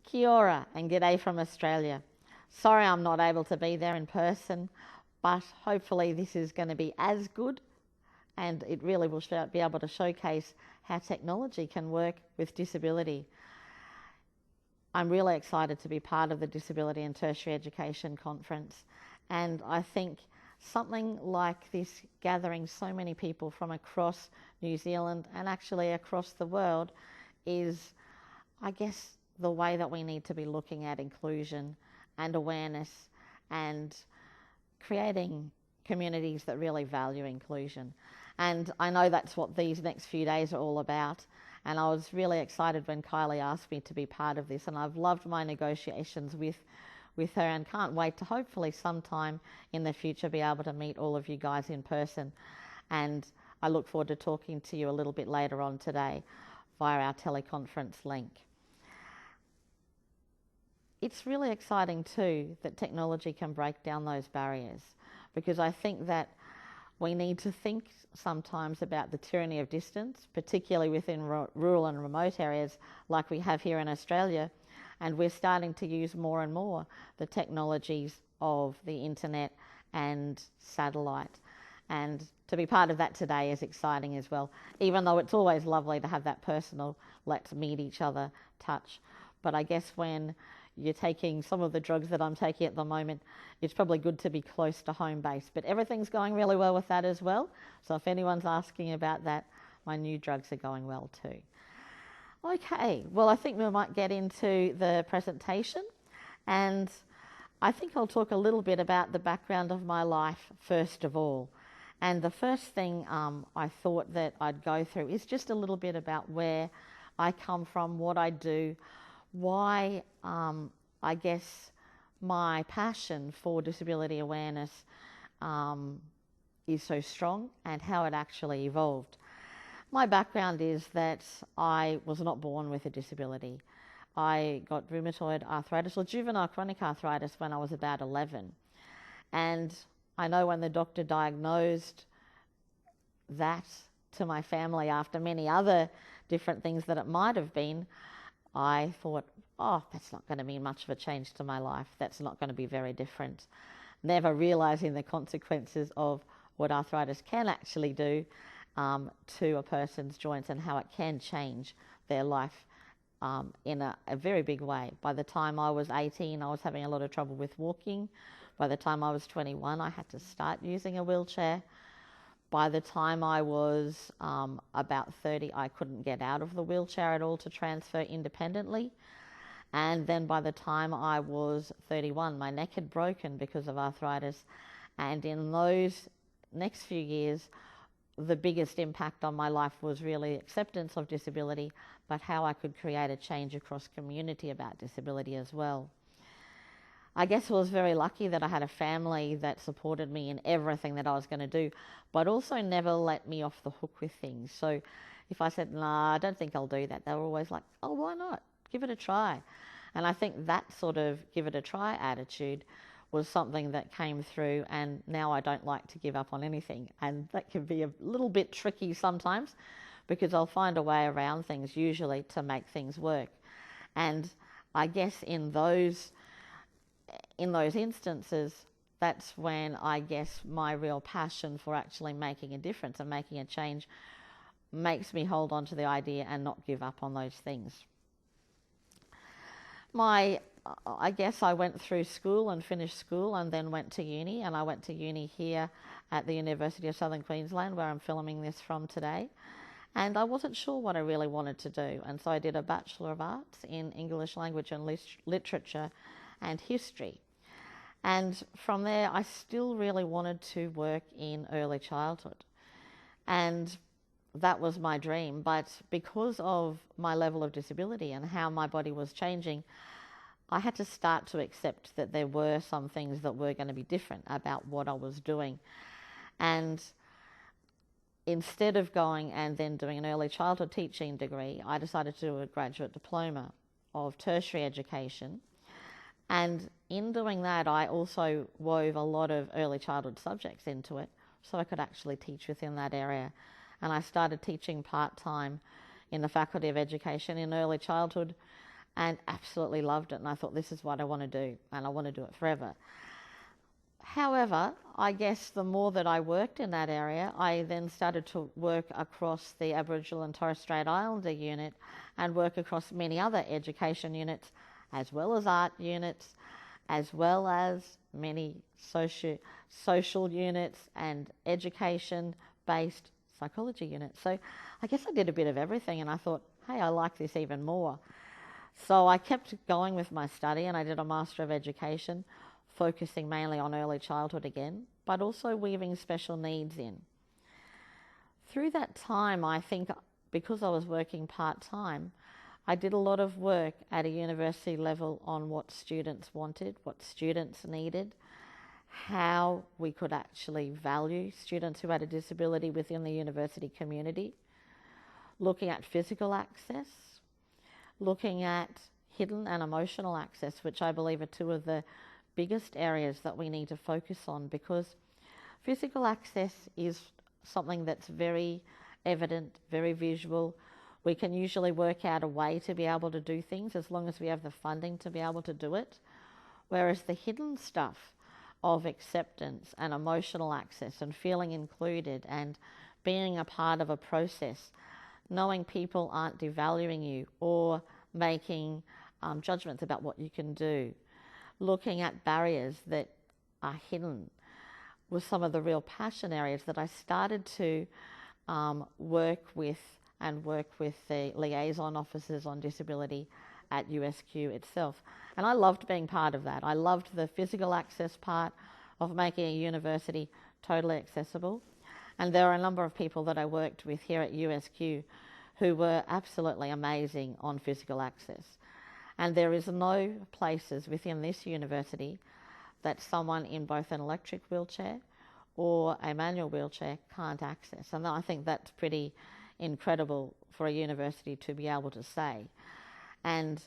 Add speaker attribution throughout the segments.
Speaker 1: Kia ora and g'day from Australia. Sorry I'm not able to be there in person, but hopefully this is going to be as good, and it really will be able to showcase how technology can work with disability. I'm really excited to be part of the Disability and Tertiary Education Conference, and I think something like this, gathering so many people from across New Zealand and actually across the world, is, I guess, the way that we need to be looking at inclusion and awareness and creating communities that really value inclusion. And I know that's what these next few days are all about. And I was really excited when Kylie asked me to be part of this. And I've loved my negotiations with her and can't wait to hopefully sometime in the future be able to meet all of you guys in person. And I look forward to talking to you a little bit later on today via our teleconference link. It's really exciting too that technology can break down those barriers, because I think that we need to think sometimes about the tyranny of distance, particularly within rural and remote areas like we have here in Australia, and we're starting to use more and more the technologies of the internet and satellite. And to be part of that today is exciting as well, even though it's always lovely to have that personal let's meet each other touch. But I guess when you're taking some of the drugs that I'm taking at the moment, it's probably good to be close to home base. But everything's going really well with that as well. So if anyone's asking about that, my new drugs are going well too. Okay, well, I think we might get into the presentation. And I think I'll talk a little bit about the background of my life first of all. And the first thing I thought that I'd go through is just a little bit about where I come from, what I do, why I guess my passion for disability awareness is so strong, and how it actually evolved. My background is that I was not born with a disability. I got rheumatoid arthritis, or juvenile chronic arthritis, when I was about 11. And I know when the doctor diagnosed that to my family, after many other different things that it might have been, I thought, oh, that's not going to mean much of a change to my life. That's not going to be very different. Never realising the consequences of what arthritis can actually do to a person's joints, and how it can change their life in a very big way. By the time I was 18, I was having a lot of trouble with walking. By the time I was 21, I had to start using a wheelchair. By the time I was about 30, I couldn't get out of the wheelchair at all to transfer independently. And then by the time I was 31, my neck had broken because of arthritis. And in those next few years, the biggest impact on my life was really acceptance of disability, but how I could create a change across community about disability as well. I guess I was very lucky that I had a family that supported me in everything that I was going to do, but also never let me off the hook with things. So if I said, nah, I don't think I'll do that, they were always like, oh, why not? Give it a try. And I think that sort of give it a try attitude was something that came through, and now I don't like to give up on anything. And that can be a little bit tricky sometimes, because I'll find a way around things usually to make things work. And I guess in those instances, that's when I guess my real passion for actually making a difference and making a change makes me hold on to the idea and not give up on those things. I guess I went through school and finished school and then went to uni, and I went to uni here at the University of Southern Queensland, where I'm filming this from today. And I wasn't sure what I really wanted to do, and so I did a Bachelor of Arts in English Language and Literature and History. And from there, I still really wanted to work in early childhood. And that was my dream. But because of my level of disability and how my body was changing, I had to start to accept that there were some things that were going to be different about what I was doing. And instead of going and then doing an early childhood teaching degree, I decided to do a graduate diploma of tertiary education. And in doing that, I also wove a lot of early childhood subjects into it, so I could actually teach within that area. And I started teaching part-time in the Faculty of Education in early childhood and absolutely loved it. And I thought, this is what I want to do, and I want to do it forever. However, I guess the more that I worked in that area, I then started to work across the Aboriginal and Torres Strait Islander unit and work across many other education units, as well as art units, as well as many social units and education-based psychology units. So I guess I did a bit of everything, and I thought, hey, I like this even more. So I kept going with my study, and I did a Master of Education, focusing mainly on early childhood again, but also weaving special needs in. Through that time, I think because I was working part-time, I did a lot of work at a university level on what students wanted, what students needed, how we could actually value students who had a disability within the university community, looking at physical access, looking at hidden and emotional access, which I believe are two of the biggest areas that we need to focus on, because physical access is something that's very evident, very visual. We can usually work out a way to be able to do things as long as we have the funding to be able to do it. Whereas the hidden stuff of acceptance and emotional access and feeling included and being a part of a process, knowing people aren't devaluing you or making judgments about what you can do, looking at barriers that are hidden, was some of the real passion areas that I started to work with the liaison officers on disability at USQ itself. And I loved being part of that. I loved the physical access part of making a university totally accessible. And there are a number of people that I worked with here at USQ who were absolutely amazing on physical access. And there is no places within this university that someone in both an electric wheelchair or a manual wheelchair can't access. And I think that's pretty incredible for a university to be able to say. And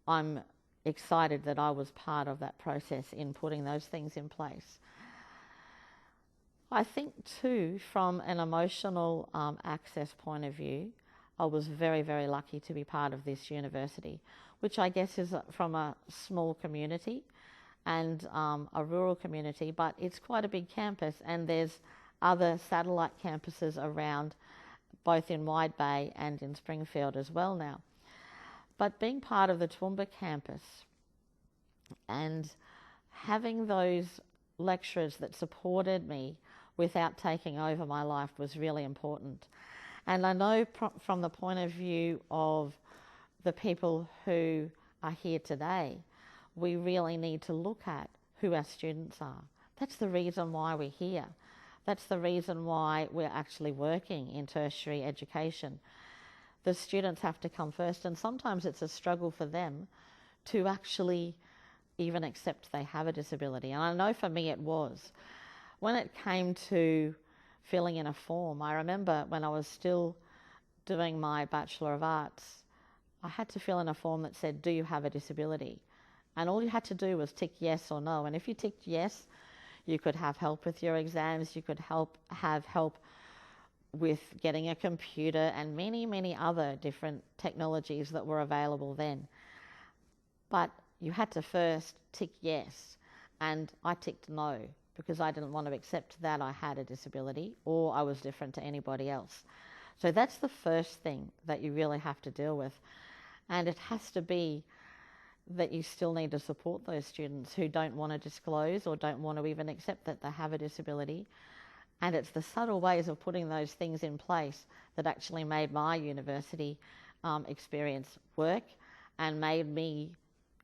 Speaker 1: I'm excited that I was part of that process in putting those things in place. I think too, from an emotional access point of view, I was very, very lucky to be part of this university, which I guess is from a small community and a rural community, but it's quite a big campus, and there's other satellite campuses around, both in Wide Bay and in Springfield as well now. But being part of the Toowoomba campus and having those lecturers that supported me without taking over my life was really important. And I know from the point of view of the people who are here today, we really need to look at who our students are. That's the reason why we're here. That's the reason why we're actually working in tertiary education. The students have to come first, and sometimes it's a struggle for them to actually even accept they have a disability. And I know for me it was. When it came to filling in a form, I remember when I was still doing my Bachelor of Arts, I had to fill in a form that said, do you have a disability? And all you had to do was tick yes or no. And if you ticked yes, you could have help with your exams, you could have help with getting a computer and many, many other different technologies that were available then. But you had to first tick yes, and I ticked no because I didn't want to accept that I had a disability or I was different to anybody else. So that's the first thing that you really have to deal with. And it has to be that you still need to support those students who don't want to disclose or don't want to even accept that they have a disability. And it's the subtle ways of putting those things in place that actually made my university experience work and made me,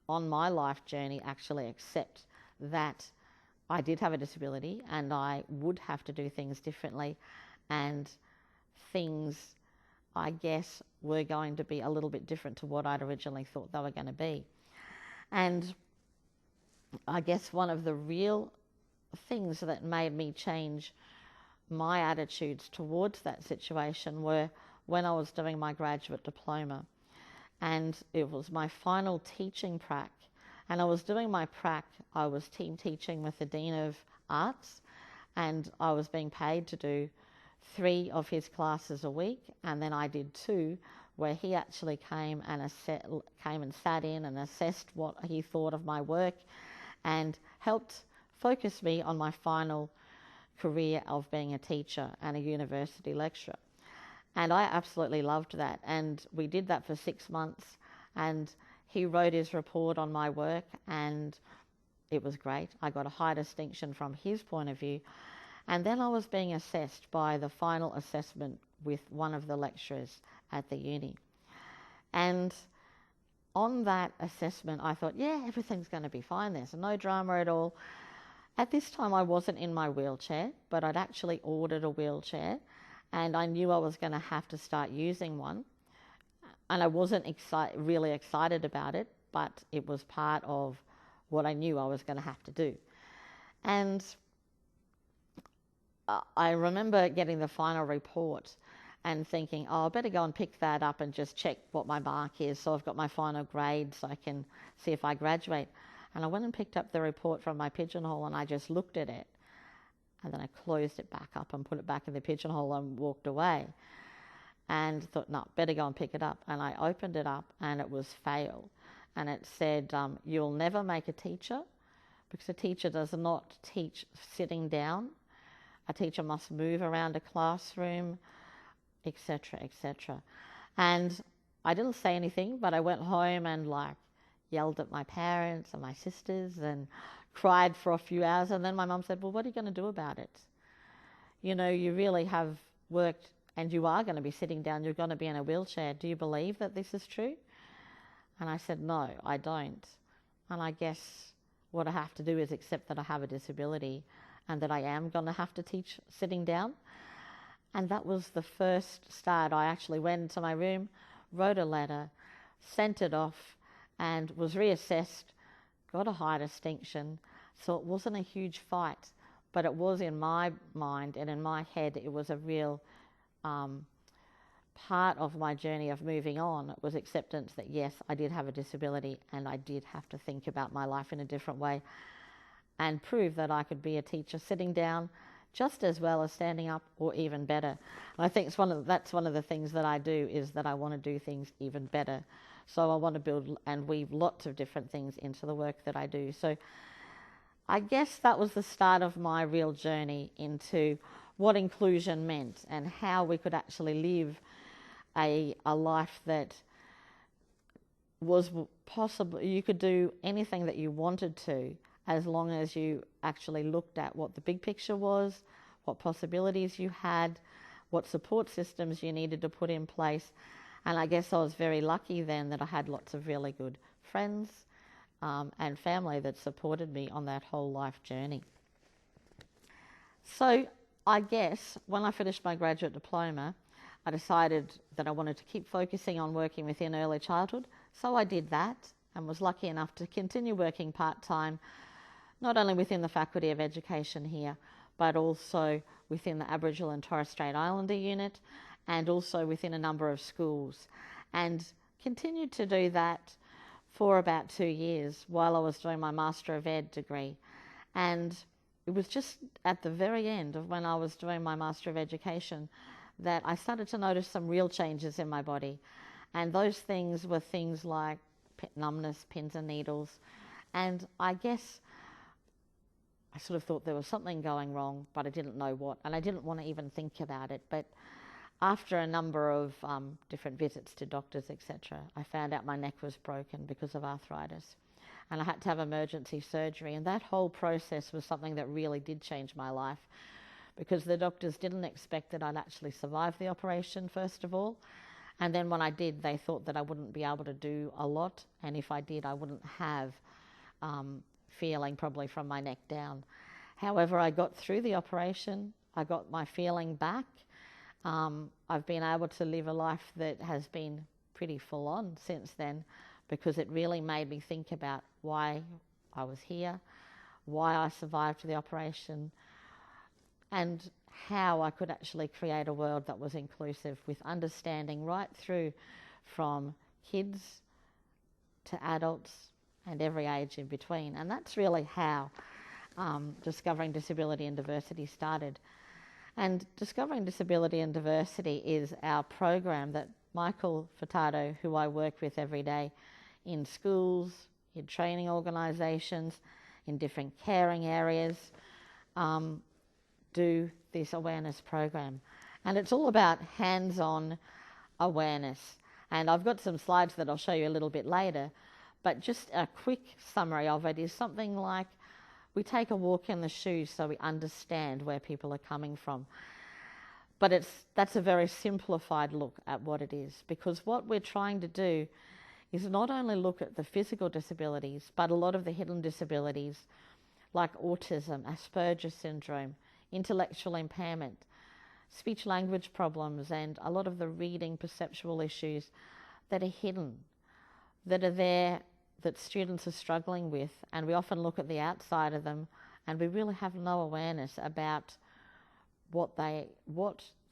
Speaker 1: on my life journey, actually accept that I did have a disability and I would have to do things differently, and things, I guess, were going to be a little bit different to what I'd originally thought they were going to be. And I guess one of the real things that made me change my attitudes towards that situation were when I was doing my graduate diploma. And it was my final teaching prac. And I was doing my prac, I was team teaching with the Dean of Arts, and I was being paid to do 3 of his classes a week, and then I did 2 where he actually came and sat in and assessed what he thought of my work and helped focus me on my final career of being a teacher and a university lecturer. And I absolutely loved that. And we did that for 6 months, and he wrote his report on my work, and it was great. I got a high distinction from his point of view. And then I was being assessed by the final assessment with one of the lecturers at the uni. And on that assessment, I thought, yeah, everything's going to be fine. There's no drama at all. At this time, I wasn't in my wheelchair, but I'd actually ordered a wheelchair, and I knew I was going to have to start using one. And I wasn't really excited about it, but it was part of what I knew I was going to have to do. And I remember getting the final report and thinking, oh, I better go and pick that up and just check what my mark is, so I've got my final grade so I can see if I graduate. And I went and picked up the report from my pigeonhole, and I just looked at it, and then I closed it back up and put it back in the pigeonhole and walked away, and thought, no, better go and pick it up. And I opened it up, and it was fail. And it said, you'll never make a teacher, because a teacher does not teach sitting down. A teacher must move around a classroom, etc., etc. And I didn't say anything, but I went home and yelled at my parents and my sisters and cried for a few hours. And then my mum said, well, what are you going to do about it? You know, you really have worked and you are going to be sitting down. You're going to be in a wheelchair. Do you believe that this is true? And I said, no, I don't. And I guess what I have to do is accept that I have a disability and that I am going to have to teach sitting down. And that was the first start. I actually went into my room, wrote a letter, sent it off, and was reassessed, got a high distinction. So it wasn't a huge fight, but it was in my mind and in my head, it was a real part of my journey of moving on. It was acceptance that, yes, I did have a disability and I did have to think about my life in a different way and prove that I could be a teacher sitting down just as well as standing up, or even better. And I think that's one of the things that I do, is that I want to do things even better. So I want to build and weave lots of different things into the work that I do. So I guess that was the start of my real journey into what inclusion meant and how we could actually live a life that was possible. You could do anything that you wanted to, as long as you actually looked at what the big picture was, what possibilities you had, what support systems you needed to put in place. And I guess I was very lucky then that I had lots of really good friends and family that supported me on that whole life journey. So I guess when I finished my graduate diploma, I decided that I wanted to keep focusing on working within early childhood. So I did that and was lucky enough to continue working part-time, not only within the Faculty of Education here, but also within the Aboriginal and Torres Strait Islander unit, and also within a number of schools, and continued to do that for about 2 years while I was doing my Master of Ed degree. And it was just at the very end of when I was doing my Master of Education that I started to notice some real changes in my body. And those things were things like numbness, pins and needles. And I guess I sort of thought there was something going wrong, but I didn't know what, and I didn't want to even think about it. But after a number of different visits to doctors, etc., I found out my neck was broken because of arthritis, and I had to have emergency surgery. And that whole process was something that really did change my life, because the doctors didn't expect that I'd actually survive the operation, first of all. And then when I did, they thought that I wouldn't be able to do a lot, and if I did, I wouldn't have feeling probably from my neck down. However, I got through the operation. I got my feeling back. I've been able to live a life that has been pretty full on since then, because it really made me think about why I was here, why I survived the operation, and how I could actually create a world that was inclusive, with understanding right through from kids to adults and every age in between. And that's really how Discovering Disability and Diversity started. And Discovering Disability and Diversity is our program that Michael Furtado, who I work with every day in schools, in training organisations, in different caring areas, do this awareness program. And it's all about hands-on awareness. And I've got some slides that I'll show you a little bit later, but just a quick summary of it is something like we take a walk in the shoes so we understand where people are coming from. But that's a very simplified look at what it is, because what we're trying to do is not only look at the physical disabilities, but a lot of the hidden disabilities like autism, Asperger's syndrome, intellectual impairment, speech language problems, and a lot of the reading perceptual issues that are hidden, that are there, that students are struggling with, and we often look at the outside of them and we really have no awareness about what they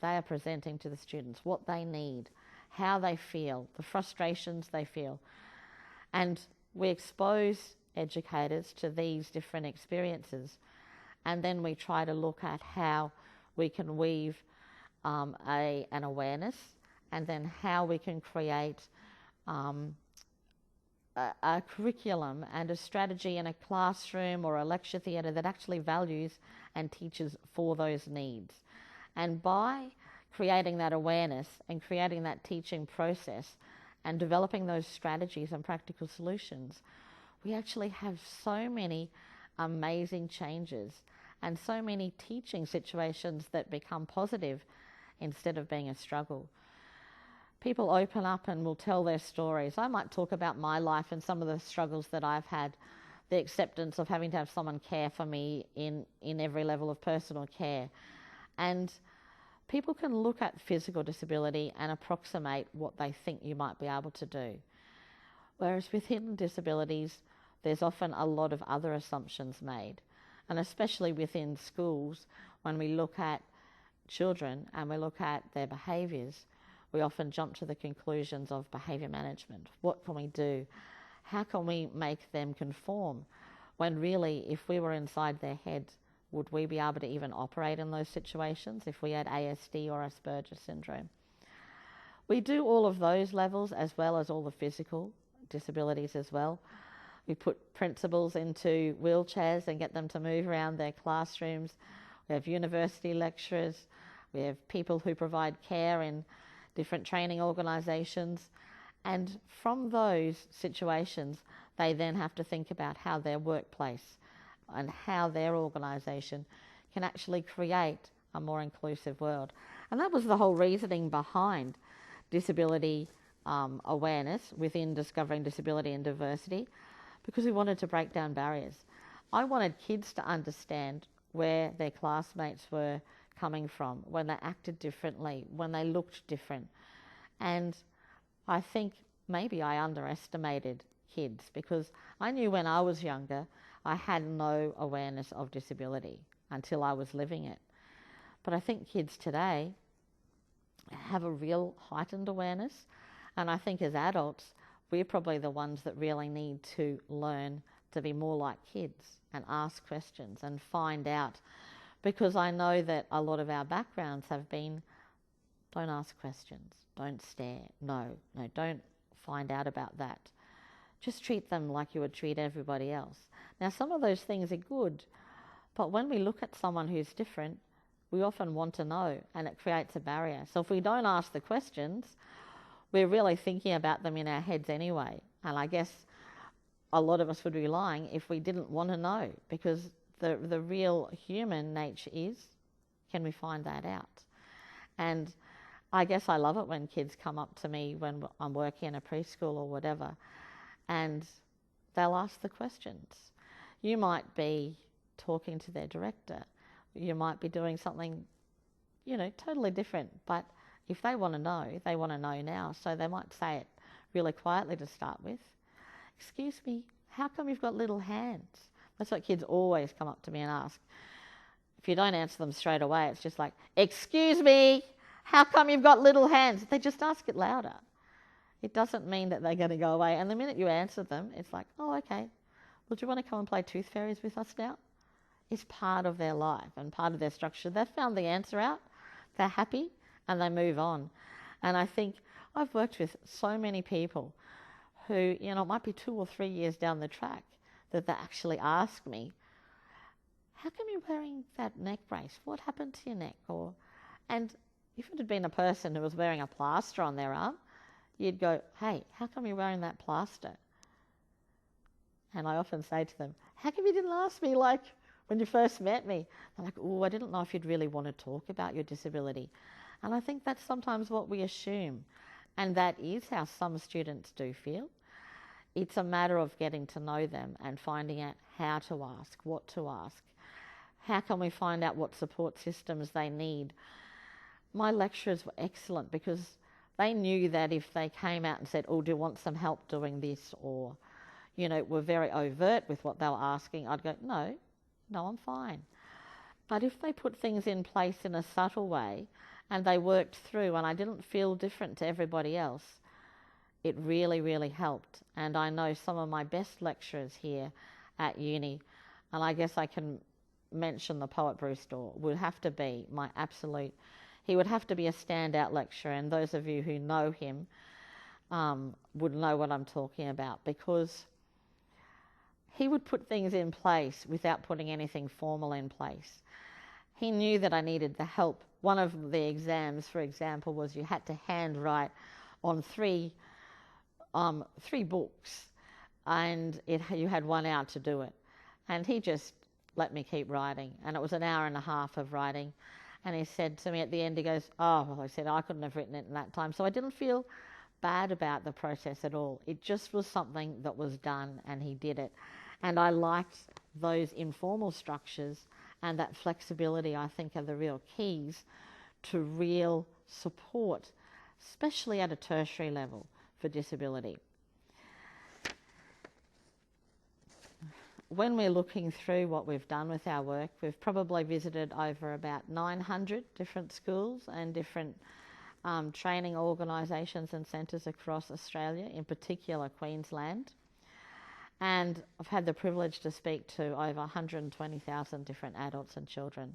Speaker 1: are presenting to the students, what they need, how they feel, the frustrations they feel. And we expose educators to these different experiences, and then we try to look at how we can weave an awareness, and then how we can create a curriculum and a strategy in a classroom or a lecture theatre that actually values and teaches for those needs. And by creating that awareness and creating that teaching process and developing those strategies and practical solutions, we actually have so many amazing changes and so many teaching situations that become positive instead of being a struggle. People open up and will tell their stories. I might talk about my life and some of the struggles that I've had, the acceptance of having to have someone care for me in every level of personal care. And people can look at physical disability and approximate what they think you might be able to do. Whereas with hidden disabilities, there's often a lot of other assumptions made. And especially within schools, when we look at children and we look at their behaviours, we often jump to the conclusions of behaviour management. What can we do? How can we make them conform? When really, if we were inside their head, would we be able to even operate in those situations if we had ASD or Asperger's syndrome? We do all of those levels as well as all the physical disabilities as well. We put principals into wheelchairs and get them to move around their classrooms. We have university lecturers. We have people who provide care in different training organisations. And from those situations, they then have to think about how their workplace and how their organisation can actually create a more inclusive world. And that was the whole reasoning behind disability awareness within Discovering Disability and Diversity, because we wanted to break down barriers. I wanted kids to understand where their classmates were coming from, when they acted differently, when they looked different. And I think maybe I underestimated kids, because I knew when I was younger, I had no awareness of disability until I was living it. But I think kids today have a real heightened awareness, and I think as adults, we're probably the ones that really need to learn to be more like kids and ask questions and find out, because I know that a lot of our backgrounds have been, don't ask questions, don't stare, no, don't find out about that. Just treat them like you would treat everybody else. Now, some of those things are good, but when we look at someone who's different, we often want to know, and it creates a barrier. So if we don't ask the questions, we're really thinking about them in our heads anyway. And I guess a lot of us would be lying if we didn't want to know, because the real human nature is, can we find that out? And I guess I love it when kids come up to me when I'm working in a preschool or whatever, and they'll ask the questions. You might be talking to their director. You might be doing something, totally different. But if they want to know, they want to know now. So they might say it really quietly to start with. Excuse me, how come you've got little hands? That's what kids always come up to me and ask. If you don't answer them straight away, it's just like, excuse me, how come you've got little hands? They just ask it louder. It doesn't mean that they're going to go away. And the minute you answer them, it's like, oh, okay. Well, do you want to come and play Tooth Fairies with us now? It's part of their life and part of their structure. They've found the answer out, they're happy, and they move on. And I think I've worked with so many people who, it might be 2 or 3 years down the track that they actually ask me, how come you're wearing that neck brace? What happened to your neck? And if it had been a person who was wearing a plaster on their arm, you'd go, hey, how come you're wearing that plaster? And I often say to them, how come you didn't ask me like when you first met me? They're like, oh, I didn't know if you'd really want to talk about your disability. And I think that's sometimes what we assume. And that is how some students do feel. It's a matter of getting to know them and finding out how to ask, what to ask. How can we find out what support systems they need? My lecturers were excellent because they knew that if they came out and said, oh, do you want some help doing this? Or, were very overt with what they were asking, I'd go, no, I'm fine. But if they put things in place in a subtle way and they worked through and I didn't feel different to everybody else, it really, really helped. And I know some of my best lecturers here at uni, and I guess I can mention the poet Bruce Dorr, would have to be my absolute, he would have to be a standout lecturer, and those of you who know him would know what I'm talking about, because he would put things in place without putting anything formal in place. He knew that I needed the help. One of the exams, for example, was you had to handwrite on three books, and you had 1 hour to do it. And he just let me keep writing, and it was an hour and a half of writing. And he said to me at the end, he goes, oh, well, I said, I couldn't have written it in that time. So I didn't feel bad about the process at all. It just was something that was done, and he did it. And I liked those informal structures, and that flexibility, I think, are the real keys to real support, especially at a tertiary level for disability. When we're looking through what we've done with our work, we've probably visited over about 900 different schools and different training organisations and centres across Australia, in particular Queensland. And I've had the privilege to speak to over 120,000 different adults and children.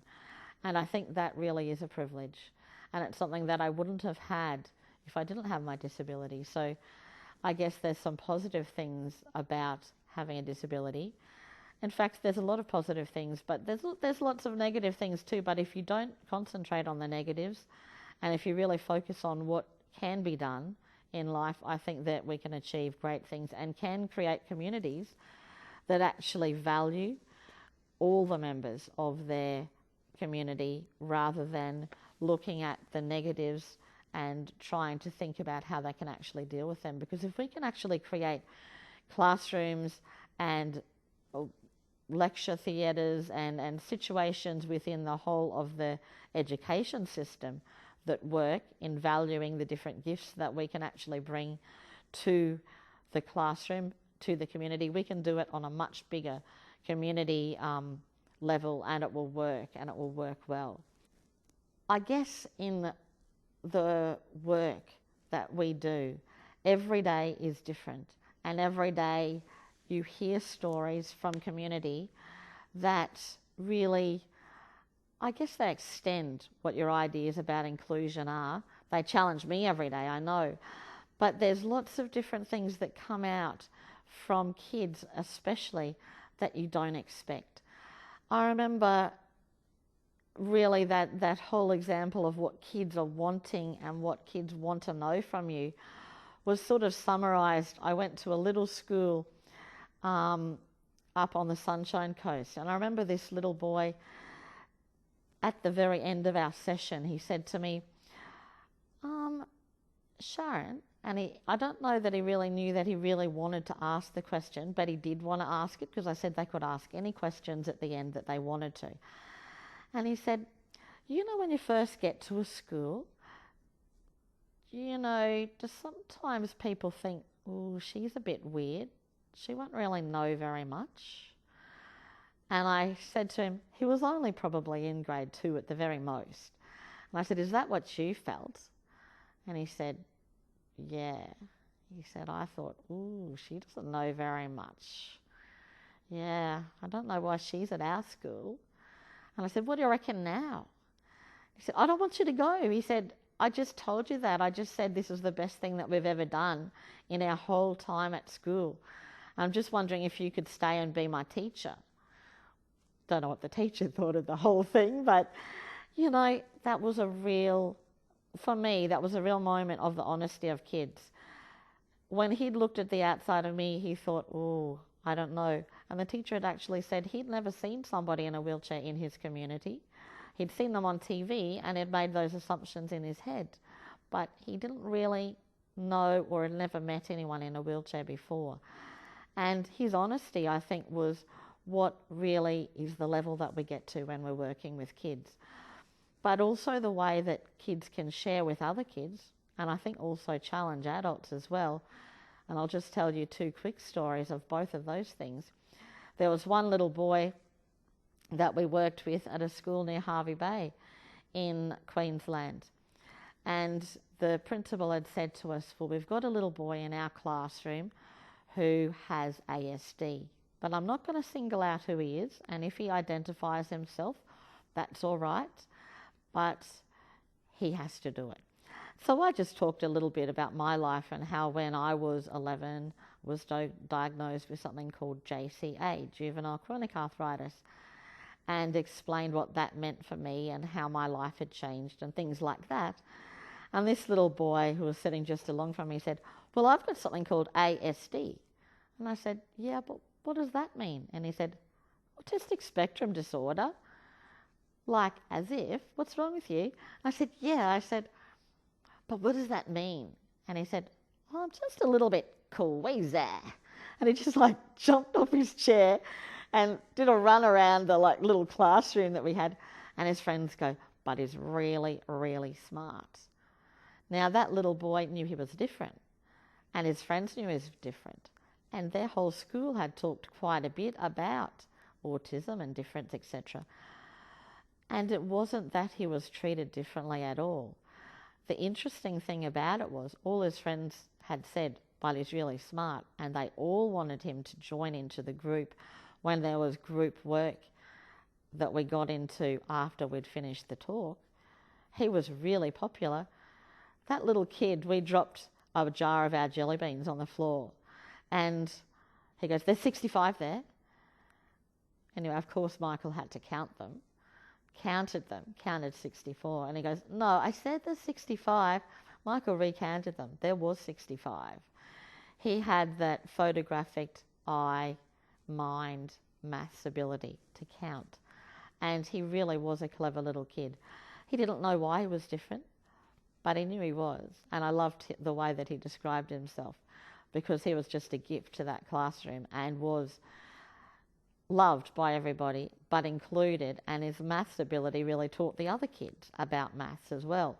Speaker 1: And I think that really is a privilege. And it's something that I wouldn't have had if I didn't have my disability. So I guess there's some positive things about having a disability. In fact, there's a lot of positive things, but there's lots of negative things too. But if you don't concentrate on the negatives, and if you really focus on what can be done in life, I think that we can achieve great things and can create communities that actually value all the members of their community, rather than looking at the negatives and trying to think about how they can actually deal with them. Because if we can actually create classrooms and lecture theatres and situations within the whole of the education system that work in valuing the different gifts that we can actually bring to the classroom, to the community, we can do it on a much bigger community level, and it will work, and it will work well. I guess in the work that we do, every day is different, and every day you hear stories from community that really, I guess they extend what your ideas about inclusion are. They challenge me every day, I know. But there's lots of different things that come out from kids, especially, that you don't expect. I remember really that whole example of what kids are wanting and what kids want to know from you was sort of summarised. I went to a little school up on the Sunshine Coast, and I remember this little boy, at the very end of our session, he said to me, Sharon, and I don't know that he really knew that he really wanted to ask the question, but he did want to ask it, because I said they could ask any questions at the end that they wanted to. And he said, when you first get to a school, do sometimes people think, oh, she's a bit weird. She won't really know very much. And I said to him, he was only probably in grade 2 at the very most. And I said, is that what you felt? And he said, yeah. He said, I thought, ooh, she doesn't know very much. Yeah, I don't know why she's at our school. And I said, what do you reckon now? He said, I don't want you to go. He said, I just told you that. I just said this is the best thing that we've ever done in our whole time at school. I'm just wondering if you could stay and be my teacher. Don't know what the teacher thought of the whole thing, but, you know, for me, that was a real moment of the honesty of kids. When he'd looked at the outside of me, he thought, oh, I don't know. And the teacher had actually said he'd never seen somebody in a wheelchair in his community. He'd seen them on TV and had made those assumptions in his head. But he didn't really know or had never met anyone in a wheelchair before. And his honesty, I think, was what really is the level that we get to when we're working with kids. But also the way that kids can share with other kids, and I think also challenge adults as well. And I'll just tell you 2 quick stories of both of those things. There was one little boy that we worked with at a school near Hervey Bay in Queensland. And the principal had said to us, well, we've got a little boy in our classroom who has ASD, but I'm not going to single out who he is, and if he identifies himself, that's all right, but he has to do it. So I just talked a little bit about my life and how when I was 11, was diagnosed with something called JCA, juvenile chronic arthritis, and explained what that meant for me and how my life had changed and things like that. And this little boy who was sitting just along from me said, well, I've got something called ASD. And I said, yeah, but what does that mean? And he said, autistic spectrum disorder. Like, as if, what's wrong with you? I said, yeah. I said, but what does that mean? And he said, well, I'm just a little bit queasy. And he just like jumped off his chair and did a run around the like little classroom that we had. And his friends go, but he's really, really smart. Now that little boy knew he was different, and his friends knew he was different. And their whole school had talked quite a bit about autism and difference, etc. And it wasn't that he was treated differently at all. The interesting thing about it was all his friends had said, but he's really smart, and they all wanted him to join into the group when there was group work that we got into after we'd finished the talk. He was really popular. That little kid, we dropped a jar of our jelly beans on the floor, and he goes, there's 65 there. Anyway, of course, Michael had to count them. Counted 64. And he goes, no, I said there's 65. Michael recounted them. There was 65. He had that photographic eye, mind, maths ability to count. And he really was a clever little kid. He didn't know why he was different, but he knew he was. And I loved the way that he described himself, because he was just a gift to that classroom and was loved by everybody, but included, and his maths ability really taught the other kids about maths as well.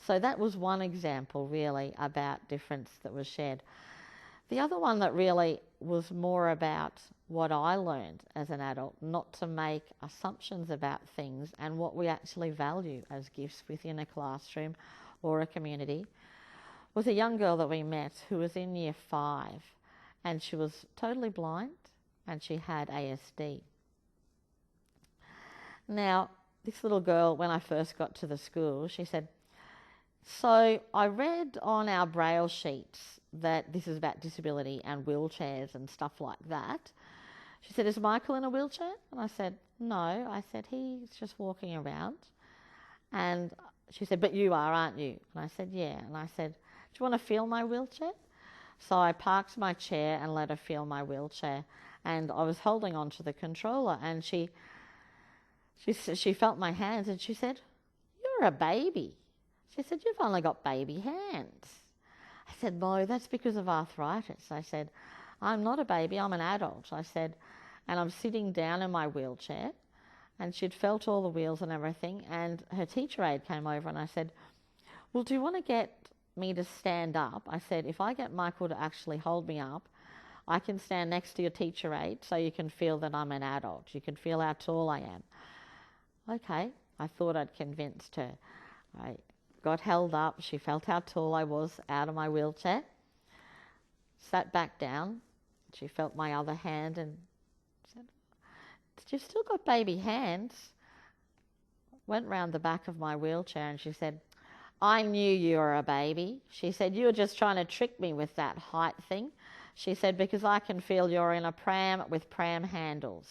Speaker 1: So that was one example really about difference that was shared. The other one that really was more about what I learned as an adult, not to make assumptions about things and what we actually value as gifts within a classroom or a community, was a young girl that we met who was in year 5, and she was totally blind and she had ASD. Now, this little girl, when I first got to the school, she said, so I read on our braille sheets that this is about disability and wheelchairs and stuff like that. She said, is Michael in a wheelchair? And I said, no. I said, he's just walking around. And she said, but you are, aren't you? And I said, yeah. And I said, do you want to feel my wheelchair? So I parked my chair and let her feel my wheelchair. And I was holding on to the controller, and she felt my hands, and she said, you're a baby. She said, you've only got baby hands. I said, no, that's because of arthritis. I said, I'm not a baby, I'm an adult. I said, and I'm sitting down in my wheelchair. And she'd felt all the wheels and everything, and her teacher aide came over, and I said, well, do you want to get me to stand up? I said, if I get Michael to actually hold me up, I can stand next to your teacher aide so you can feel that I'm an adult. You can feel how tall I am. Okay, I thought I'd convinced her. I got held up. She felt how tall I was out of my wheelchair. Sat back down. She felt my other hand and said, you've still got baby hands. Went round the back of my wheelchair and she said, I knew you were a baby. She said, you were just trying to trick me with that height thing. She said, because I can feel you're in a pram with pram handles.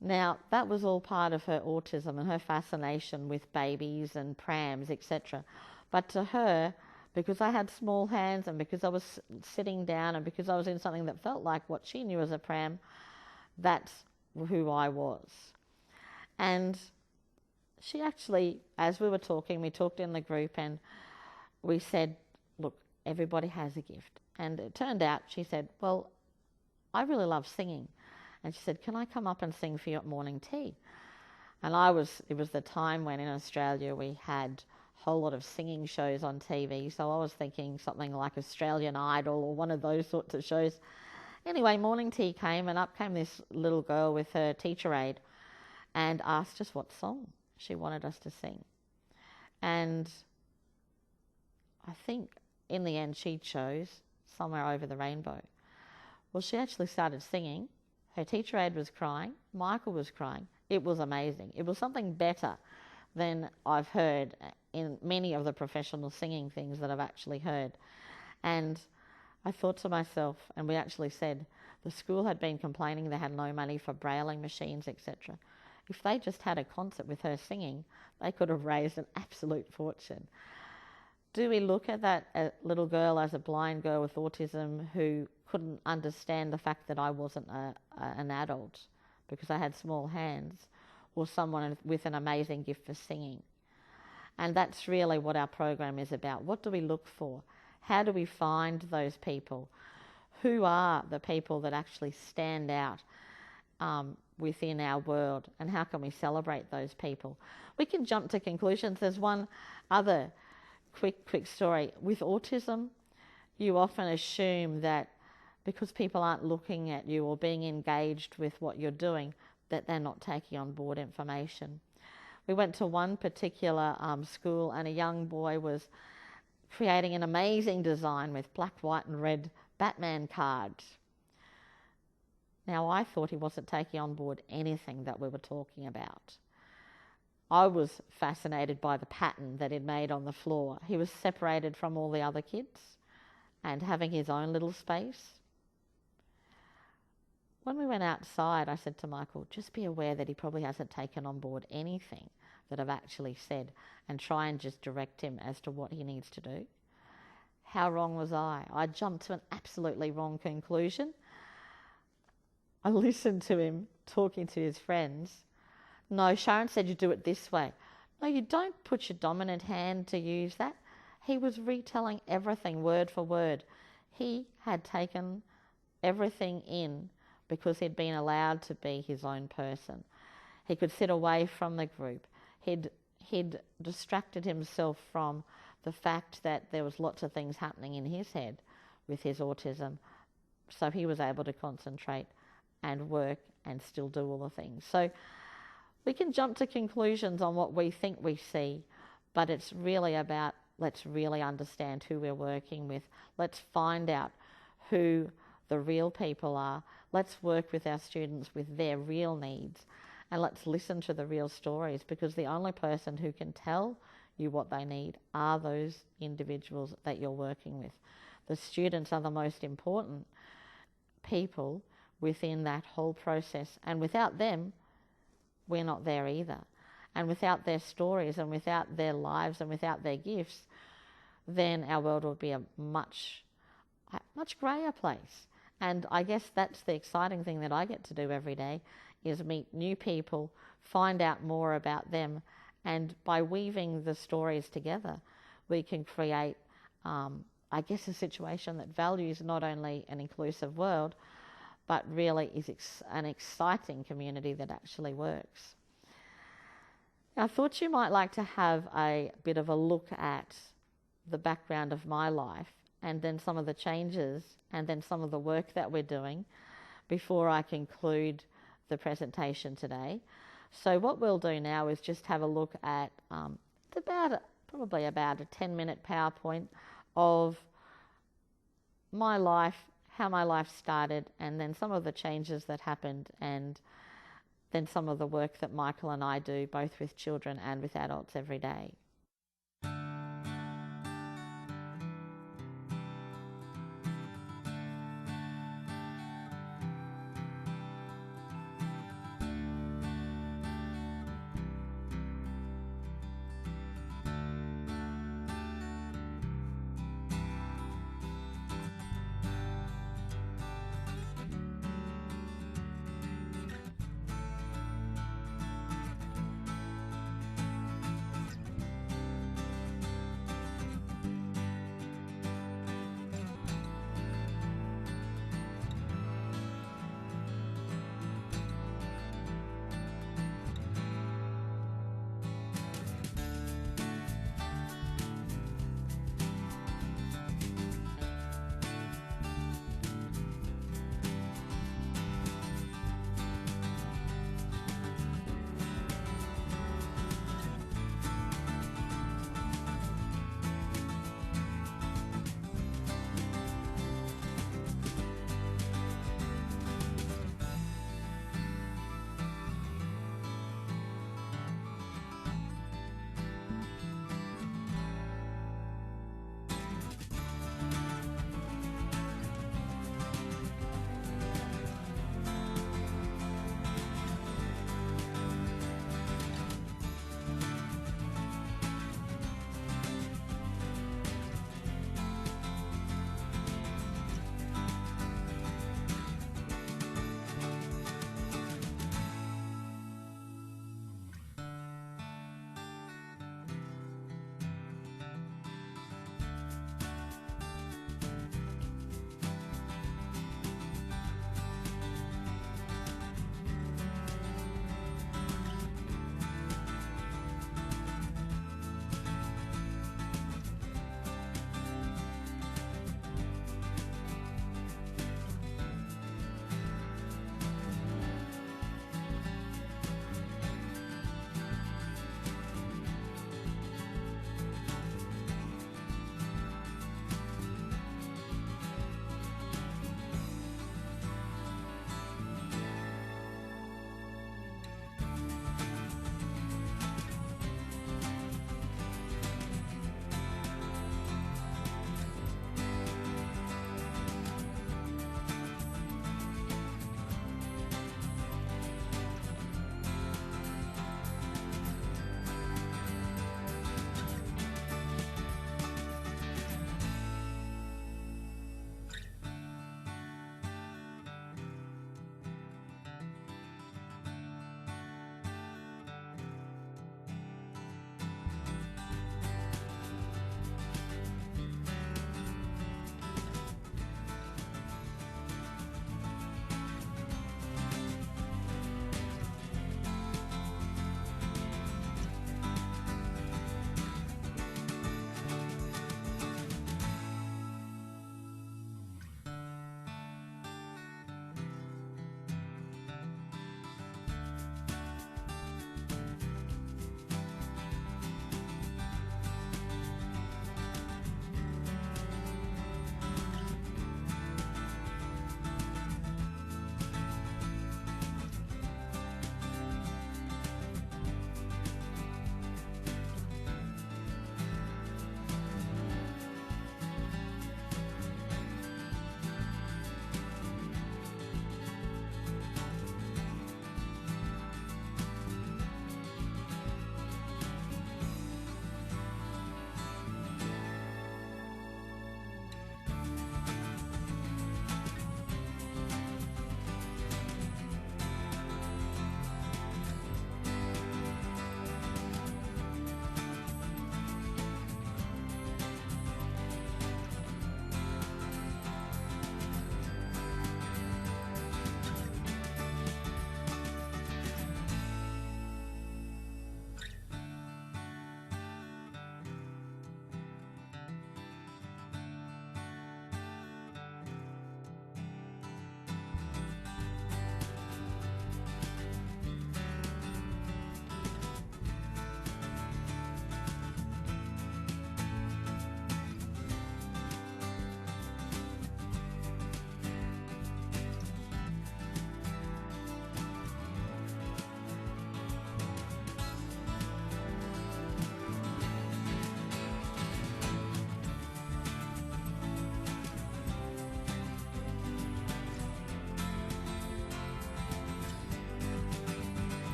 Speaker 1: Now, that was all part of her autism and her fascination with babies and prams, etc. But to her, because I had small hands and because I was sitting down and because I was in something that felt like what she knew as a pram, that's who I was. And she actually, as we were talking, we talked in the group and we said, look, everybody has a gift. And it turned out, she said, well, I really love singing. And she said, can I come up and sing for you at morning tea? And it was the time when in Australia we had a whole lot of singing shows on TV. So I was thinking something like Australian Idol or one of those sorts of shows. Anyway, morning tea came and up came this little girl with her teacher aide and asked us what song she wanted us to sing. And I think in the end she chose Somewhere Over the Rainbow. Well, she actually started singing. Her teacher aide was crying. Michael was crying. It was amazing. It was something better than I've heard in many of the professional singing things that I've actually heard. And I thought to myself, and we actually said, the school had been complaining they had no money for brailing machines, etc. If they just had a concert with her singing, they could have raised an absolute fortune. Do we look at that little girl as a blind girl with autism who couldn't understand the fact that I wasn't an adult because I had small hands, or someone with an amazing gift for singing? And that's really what our program is about. What do we look for? How do we find those people? Who are the people that actually stand out within our world, and how can we celebrate those people? We can jump to conclusions. There's one other quick story. With autism, you often assume that because people aren't looking at you or being engaged with what you're doing, that they're not taking on board information. We went to one particular school and a young boy was creating an amazing design with black, white and red Batman cards. Now, I thought he wasn't taking on board anything that we were talking about. I was fascinated by the pattern that he'd made on the floor. He was separated from all the other kids and having his own little space. When we went outside, I said to Michael, just be aware that he probably hasn't taken on board anything that I've actually said, and try and just direct him as to what he needs to do. How wrong was I? I jumped to an absolutely wrong conclusion. I listened to him talking to his friends. No, Sharon said you do it this way. No, you don't put your dominant hand to use that. He was retelling everything word for word. He had taken everything in because he'd been allowed to be his own person. He could sit away from the group. He'd distracted himself from the fact that there was lots of things happening in his head with his autism. So he was able to concentrate and work and still do all the things. So we can jump to conclusions on what we think we see, but it's really about, let's really understand who we're working with. Let's find out who the real people are. Let's work with our students with their real needs, and let's listen to the real stories, because the only person who can tell you what they need are those individuals that you're working with. The students are the most important people within that whole process, and without them, we're not there either. And without their stories and without their lives and without their gifts, then our world would be a much greyer place. And I guess that's the exciting thing that I get to do every day, is meet new people, find out more about them, and by weaving the stories together, we can create, I guess, a situation that values not only an inclusive world, but really is an exciting community that actually works. Now, I thought you might like to have a bit of a look at the background of my life, and then some of the changes, and then some of the work that we're doing before I conclude the presentation today. So what we'll do now is just have a look at probably about a 10-minute PowerPoint of my life, how my life started, and then some of the changes that happened, and then some of the work that Michael and I do both with children and with adults every day.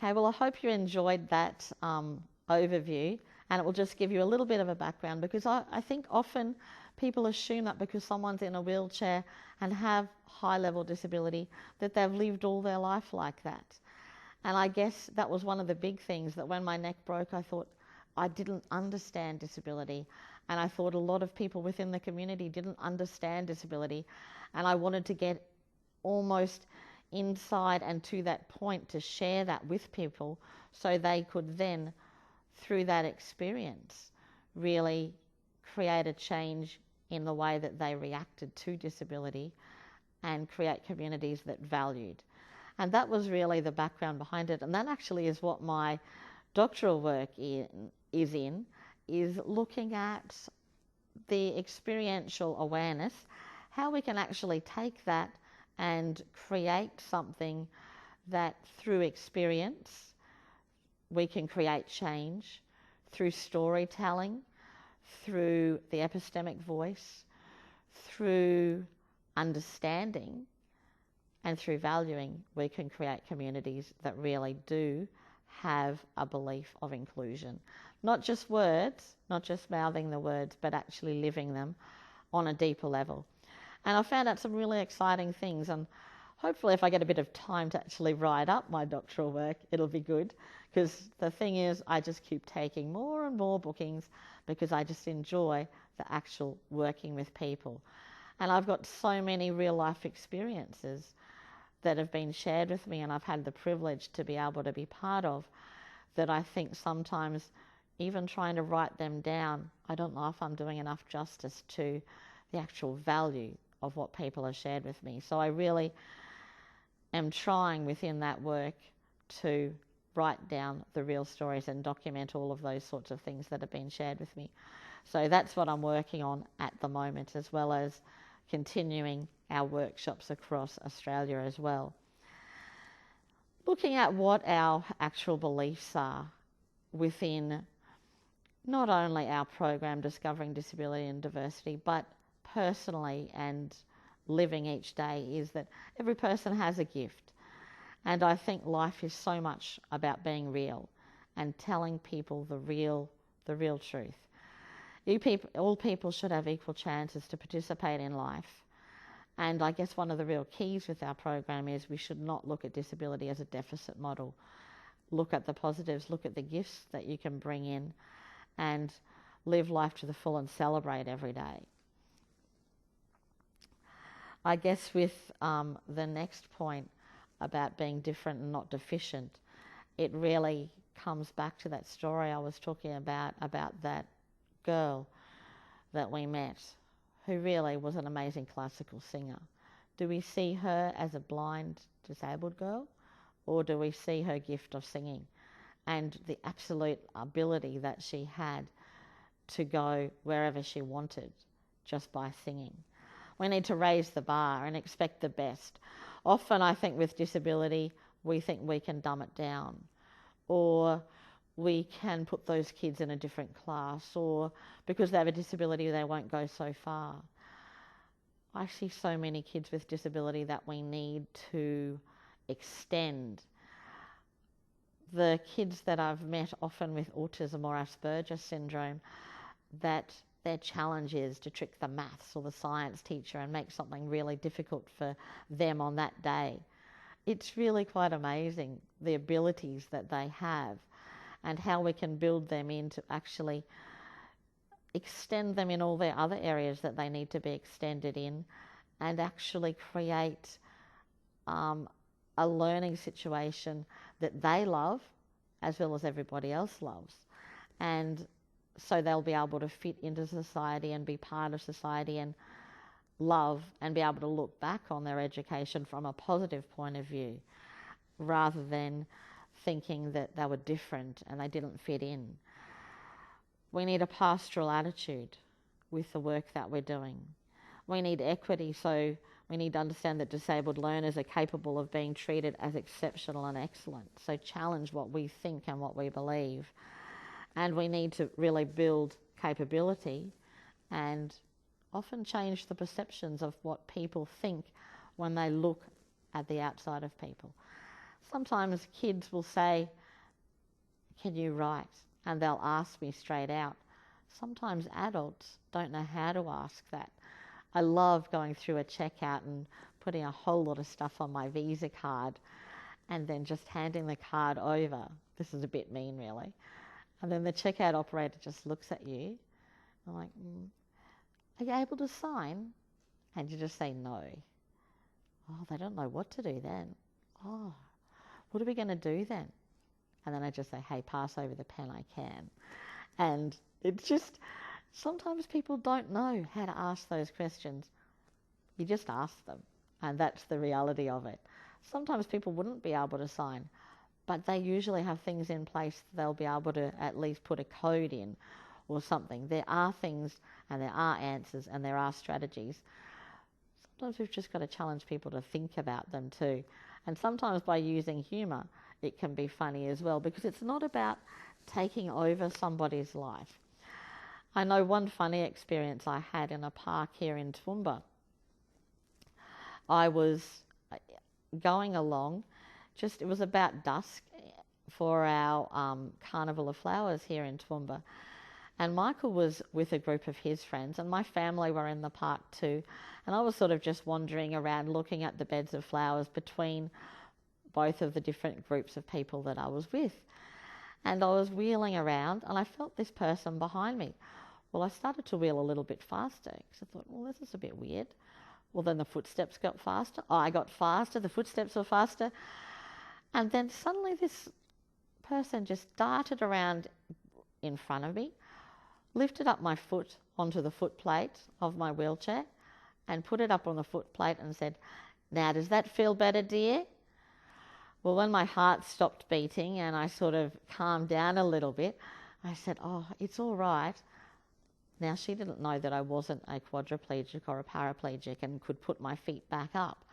Speaker 1: Okay, well, I hope you enjoyed that overview, and it will just give you a little bit of a background, because I think often people assume that because someone's in a wheelchair and have high-level disability, that they've lived all their life like that. And I guess that was one of the big things, that when my neck broke, I thought I didn't understand disability. And I thought a lot of people within the community didn't understand disability. And I wanted to get almost inside and to that point to share that with people, so they could then, through that experience, really create a change in the way that they reacted to disability and create communities that valued. And that was really the background behind it. And that actually is what my doctoral work is looking at the experiential awareness, how we can actually take that and create something that through experience we can create change, through storytelling, through the epistemic voice, through understanding, and through valuing, we can create communities that really do have a belief of inclusion. Not just words, not just mouthing the words, but actually living them on a deeper level. And I found out some really exciting things, and hopefully if I get a bit of time to actually write up my doctoral work, it'll be good, because the thing is, I just keep taking more and more bookings because I just enjoy the actual working with people. And I've got so many real life experiences that have been shared with me, and I've had the privilege to be able to be part of, that I think sometimes even trying to write them down, I don't know if I'm doing enough justice to the actual value of what people have shared with me. So I really am trying within that work to write down the real stories and document all of those sorts of things that have been shared with me. So that's what I'm working on at the moment, as well as continuing our workshops across Australia as well. Looking at what our actual beliefs are within not only our program Discovering Disability and Diversity, but personally and living each day, is that every person has a gift. And I think life is so much about being real and telling people the real truth. All people should have equal chances to participate in life. And I guess one of the real keys with our program is we should not look at disability as a deficit model. Look at the positives, look at the gifts that you can bring in, and live life to the full and celebrate every day. I guess with the next point about being different and not deficient, it really comes back to that story I was talking about that girl that we met, who really was an amazing classical singer. Do we see her as a blind, disabled girl, or do we see her gift of singing and the absolute ability that she had to go wherever she wanted just by singing? We need to raise the bar and expect the best. Often I think with disability, we think we can dumb it down, or we can put those kids in a different class, or because they have a disability, they won't go so far. I see so many kids with disability that we need to extend. The kids that I've met, often with autism or Asperger's syndrome, that their challenge is to trick the maths or the science teacher and make something really difficult for them on that day. It's really quite amazing, the abilities that they have and how we can build them in to actually extend them in all their other areas that they need to be extended in, and actually create a learning situation that they love as well as everybody else loves. And so they'll be able to fit into society and be part of society and love and be able to look back on their education from a positive point of view, rather than thinking that they were different and they didn't fit in. We need a pastoral attitude with the work that we're doing. We need equity, so we need to understand that disabled learners are capable of being treated as exceptional and excellent. So challenge what we think and what we believe. And we need to really build capability and often change the perceptions of what people think when they look at the outside of people. Sometimes kids will say, "Can you write?" And they'll ask me straight out. Sometimes adults don't know how to ask that. I love going through a checkout and putting a whole lot of stuff on my Visa card and then just handing the card over. This is a bit mean, really. And then the checkout operator just looks at you. I'm like, "Are you able to sign?" And you just say no. Oh, they don't know what to do then. Oh, what are we going to do then? And then I just say, "Hey, pass over the pen, I can." And it's just, sometimes people don't know how to ask those questions. You just ask them, and that's the reality of it. Sometimes people wouldn't be able to sign, but they usually have things in place they'll be able to at least put a code in or something. There are things and there are answers and there are strategies. Sometimes we've just got to challenge people to think about them too. And sometimes by using humour, it can be funny as well, because it's not about taking over somebody's life. I know one funny experience I had in a park here in Toowoomba. I was going along, it was about dusk for our Carnival of Flowers here in Toowoomba. And Michael was with a group of his friends, and my family were in the park too. And I was sort of just wandering around looking at the beds of flowers between both of the different groups of people that I was with. And I was wheeling around and I felt this person behind me. Well, I started to wheel a little bit faster because I thought, well, this is a bit weird. Well, then the footsteps got faster. I got faster, the footsteps were faster. And then suddenly this person just darted around in front of me, lifted up my foot onto the foot plate of my wheelchair and put it up on the foot plate and said, "Now, does that feel better, dear?" Well, when my heart stopped beating and I sort of calmed down a little bit, I said, "Oh, it's all right." Now, she didn't know that I wasn't a quadriplegic or a paraplegic and could put my feet back up.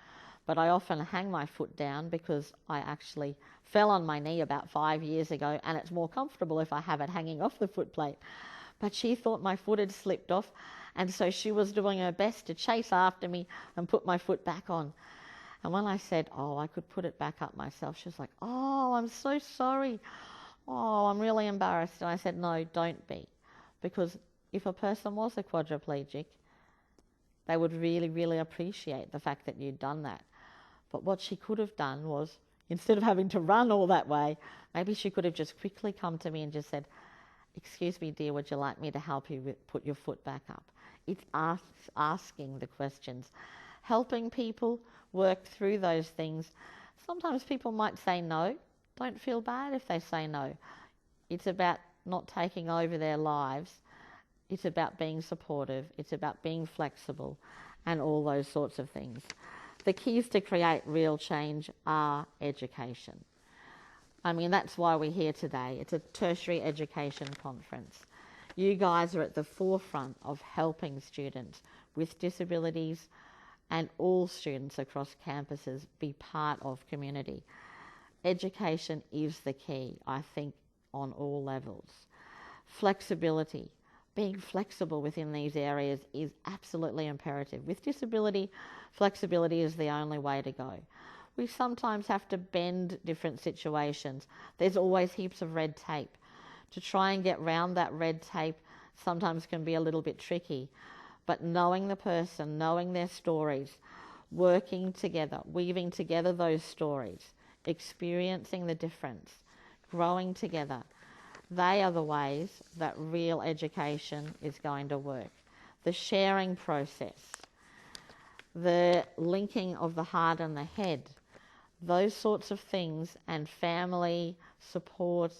Speaker 1: But I often hang my foot down because I actually fell on my knee about 5 years ago, and it's more comfortable if I have it hanging off the foot plate. But she thought my foot had slipped off, and so she was doing her best to chase after me and put my foot back on. And when I said, "Oh, I could put it back up myself," she was like, "Oh, I'm so sorry. Oh, I'm really embarrassed." And I said, "No, don't be. Because if a person was a quadriplegic, they would really, really appreciate the fact that you'd done that." But what she could have done was, instead of having to run all that way, maybe she could have just quickly come to me and just said, "Excuse me, dear, would you like me to help you put your foot back up?" It's asking the questions, helping people work through those things. Sometimes people might say no. Don't feel bad if they say no. It's about not taking over their lives. It's about being supportive. It's about being flexible and all those sorts of things. The keys to create real change are education. I mean, that's why we're here today. It's a tertiary education conference. You guys are at the forefront of helping students with disabilities and all students across campuses be part of community. Education is the key, I think, on all levels. Flexibility. Being flexible within these areas is absolutely imperative. With disability, flexibility is the only way to go. We sometimes have to bend different situations. There's always heaps of red tape. To try and get round that red tape sometimes can be a little bit tricky. But knowing the person, knowing their stories, working together, weaving together those stories, experiencing the difference, growing together, they are the ways that real education is going to work. The sharing process, the linking of the heart and the head, those sorts of things, and family support,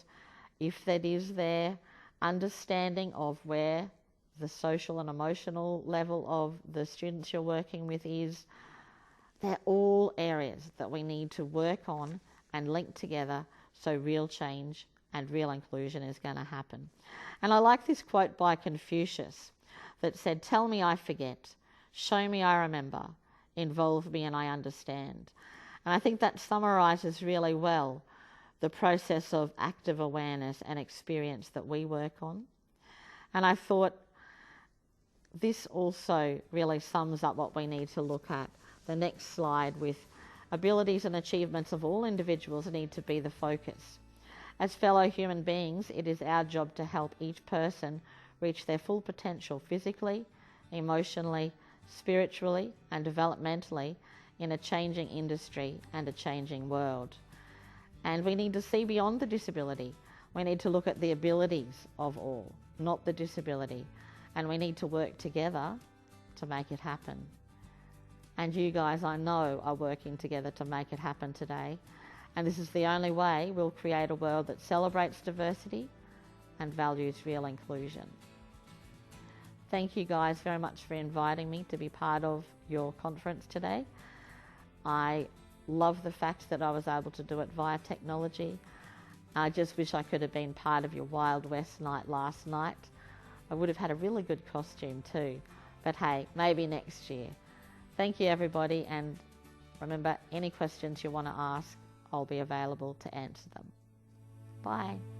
Speaker 1: if that is there, understanding of where the social and emotional level of the students you're working with is, they're all areas that we need to work on and link together so real change and real inclusion is going to happen. And I like this quote by Confucius that said, "Tell me I forget, show me I remember, involve me and I understand." And I think that summarises really well the process of active awareness and experience that we work on. And I thought this also really sums up what we need to look at. The next slide with Abilities and achievements of all individuals need to be the focus. As fellow human beings, it is our job to help each person reach their full potential physically, emotionally, spiritually, and developmentally in a changing industry and a changing world. And we need to see beyond the disability. We need to look at the abilities of all, not the disability. And we need to work together to make it happen. And you guys, I know, are working together to make it happen today. And this is the only way we'll create a world that celebrates diversity and values real inclusion. Thank you guys very much for inviting me to be part of your conference today. I love the fact that I was able to do it via technology. I just wish I could have been part of your Wild West night last night. I would have had a really good costume too. But hey, maybe next year. Thank you everybody, and remember, any questions you want to ask, I'll be available to answer them. Bye.